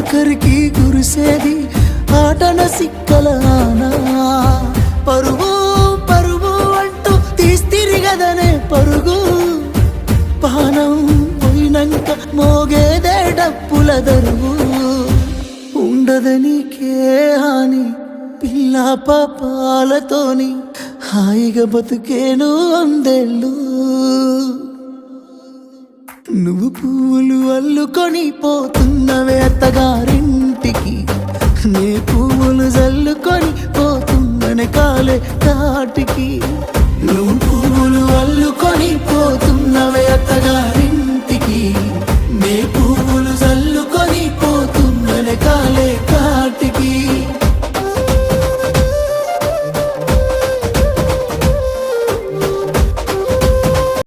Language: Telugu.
ఆఖరికి కురిసేది ఆటన సిక్కలానా పరువు పరువు అంటూ తీస్తిరిగదనే పరుగు పానం పోయినంక మోగేదే డప్పుల దరువు ఉండదనికే హాని పిల్ల పాపాలతోని హాయిగా బతుకేను అందేళ్ళు నువ్వు పువ్వులు అల్లుకొని పోతున్నవే అత్తగారింటికి నీ పువ్వులు జల్లుకొని పోతున్ననే కాలే తాటికి నువ్వు పువ్వులు అల్లుకొని